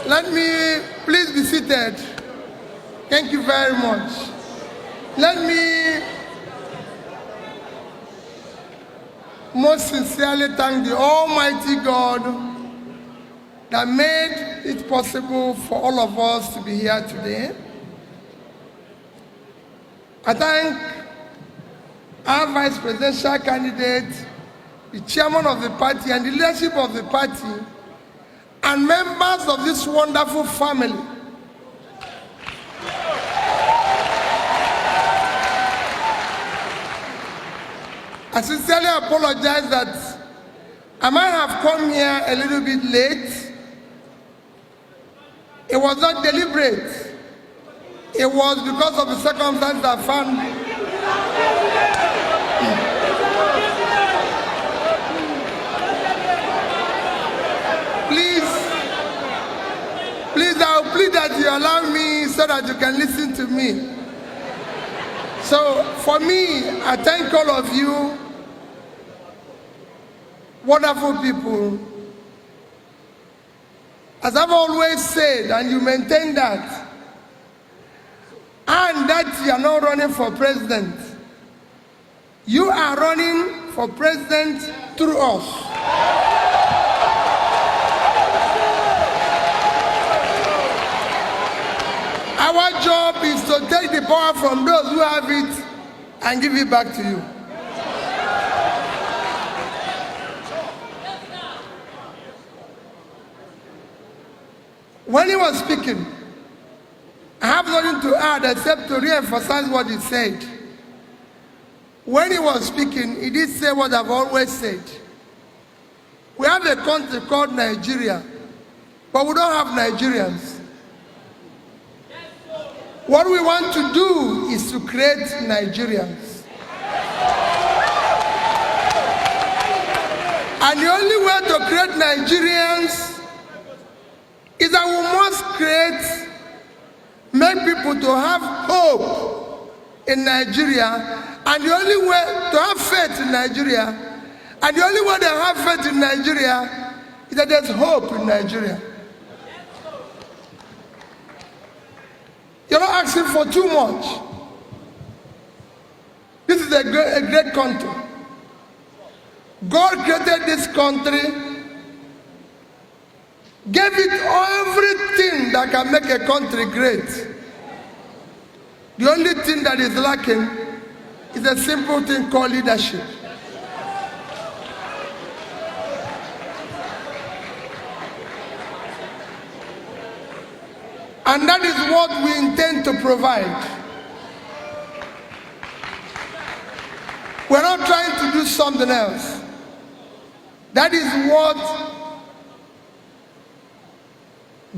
Let me please be seated. Thank you very much. Let me most sincerely thank the Almighty God that made it possible for all of us to be here today. I thank our vice presidential candidate, the chairman of the party, and the leadership of the party, and members of this wonderful family. I sincerely apologize that I might have come here a little bit late. It was not deliberate. It was because of the circumstances I found. Please, I will plead that you allow me so that you can listen to me. So, for me, I thank all of you, wonderful people. As I've always said, and you maintain that, and that you are not running for president. You are running for president through us. Our job is to take the power from those who have it and give it back to you. When he was speaking, I have nothing to add except to re-emphasize what he said. When he was speaking, he did say what I've always said. We have a country called Nigeria, but we don't have Nigerians. What we want to do is to create Nigerians. And the only way to create Nigerians is that we must make people to have hope in Nigeria. And the only way to have faith in Nigeria, and the only way to have faith in Nigeria is that there's hope in Nigeria. You're not asking for too much. This is a great country. God created this country, gave it everything that can make a country great. The only thing that is lacking is a simple thing called leadership. And that is what we intend to provide. We're not trying to do something else. That is what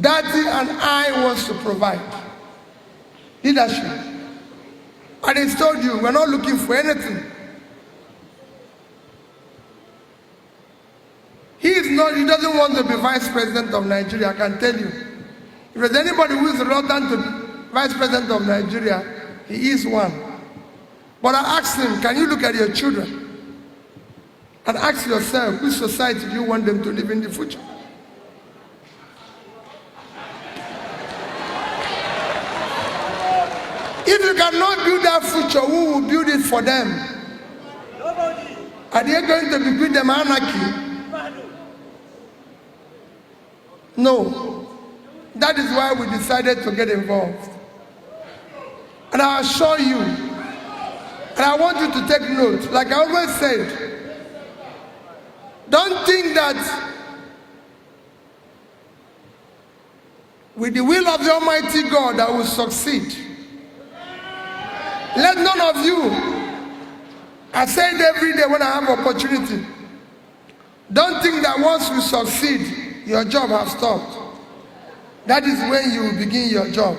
Daddy and I want to provide. Leadership. And he's told you, we're not looking for anything. He doesn't want to be vice president of Nigeria, I can tell you. If there's anybody who is reluctant to vice president of Nigeria, he is one. But I asked him, can you look at your children and ask yourself, which society do you want them to live in the future? If you cannot build that future, who will build it for them? Nobody. Are they going to be with them anarchy? No. That is why we decided to get involved. And I assure you, and I want you to take note, like I always said, don't think that with the will of the Almighty God I will succeed. Let none of you, I say it every day when I have opportunity, don't think that once you succeed, your job has stopped. That is when you will begin your job.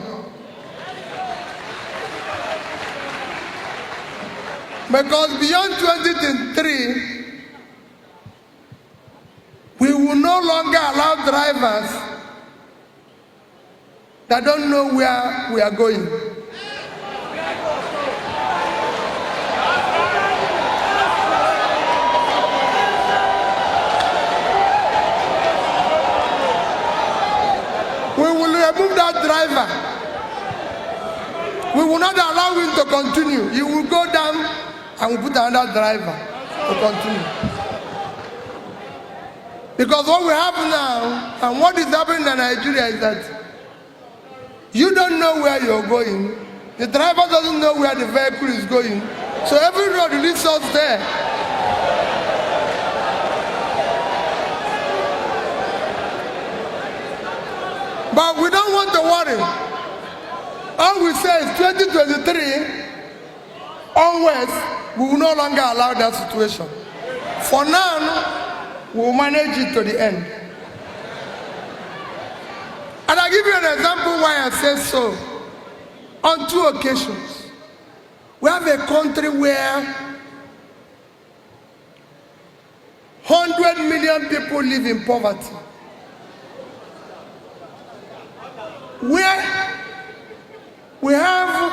Because beyond 2023, we will no longer allow drivers that don't know where we are going. We remove that driver, we will not allow him to continue. He will go down and we'll put another driver to continue. Because what we have now, and what is happening in Nigeria is that you don't know where you're going. The driver doesn't know where the vehicle is going. So every road leads us there. But we don't want to worry. All we say is 2023 onwards, we will no longer allow that situation. For now, we will manage it to the end. And I'll give you an example why I say so. On 2 occasions, we have a country where 100 million people live in poverty. Where we have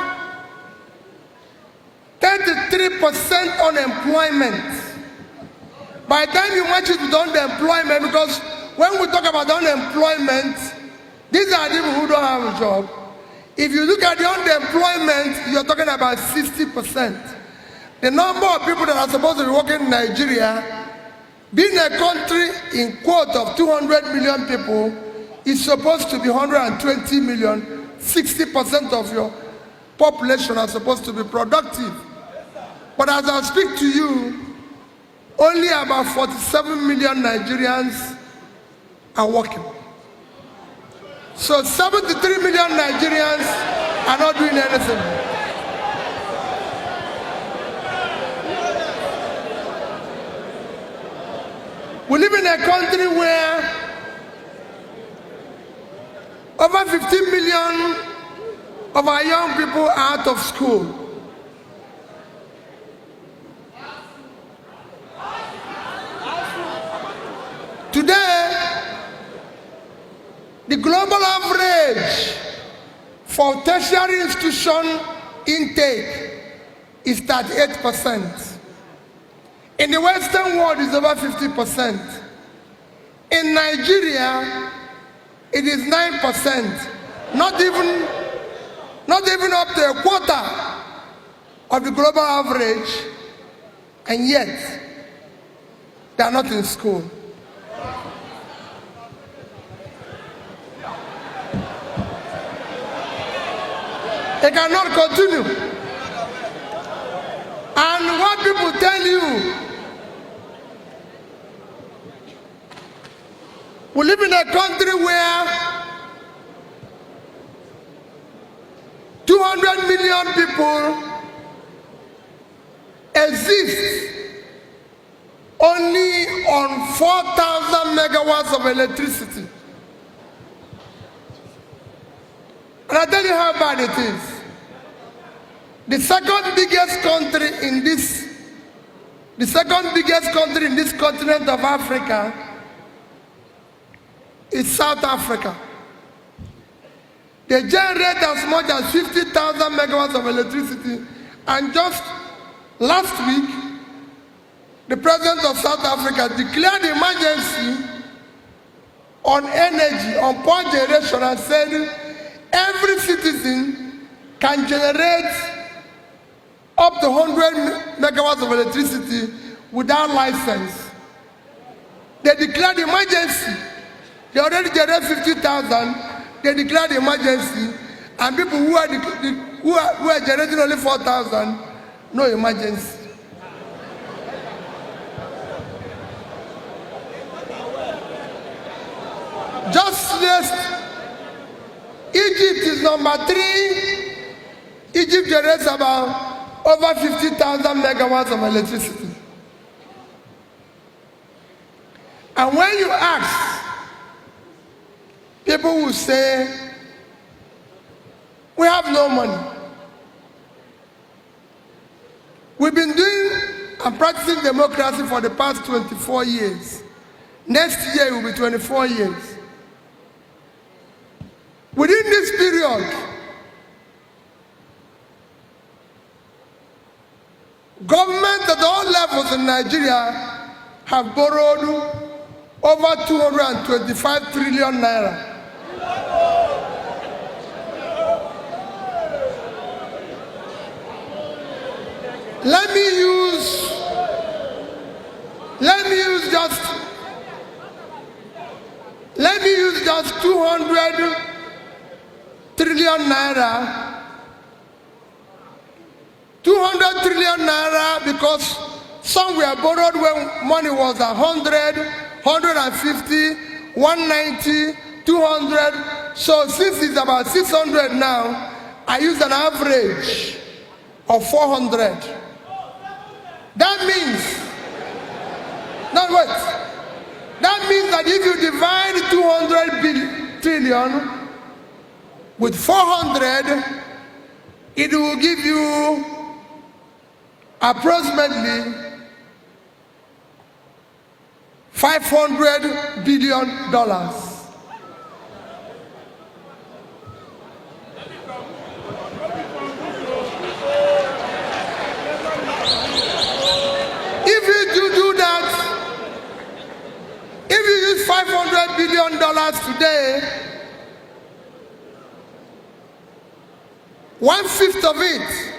33% unemployment. By the time you match it with underemployment, because when we talk about unemployment, these are people who don't have a job. If you look at the underemployment, you're talking about 60%. The number of people that are supposed to be working in Nigeria, being a country in quote of 200 million people, is supposed to be 120 million. 60% of your population are supposed to be productive. But as I speak to you, only about 47 million Nigerians are working. So 73 million Nigerians are not doing anything. We live in a country where over 15 million of our young people are out of school. Today, the global average for tertiary institution intake is 38%. In the Western world, it's over 50%. In Nigeria, it is 9%. Not even up to a quarter of the global average, and yet they are not in school. They cannot continue. And what people tell you, we live in a country where 200 million people exist only on 4,000 megawatts of electricity. And I'll tell you how bad it is. The second biggest country in this continent of Africa is South Africa. They generate as much as 50,000 megawatts of electricity. And just last week, the president of South Africa declared emergency on energy, on power generation, and said every citizen can generate up to 100 megawatts of electricity without license. They declared emergency. They already generate 50,000. They declared emergency, and people who are generating only 4,000, no emergency. Just list, Egypt is number 3. Egypt generates about over 50,000 megawatts of electricity. And when you ask, people will say, we have no money. We've been doing and practicing democracy for the past 24 years. Next year will be 24 years. Within this period, governments at all levels in Nigeria have borrowed over 225 trillion naira. Let me use just 200 trillion naira. 200 trillion naira, because some were borrowed when money was 100, 150, 190, 200. So since it's about 600 now, I use an average of 400. That means, that means that if you divide 200 trillion with 400, it will give you approximately $500 billion. If you do that, if you use $500 billion today, 1/5 of it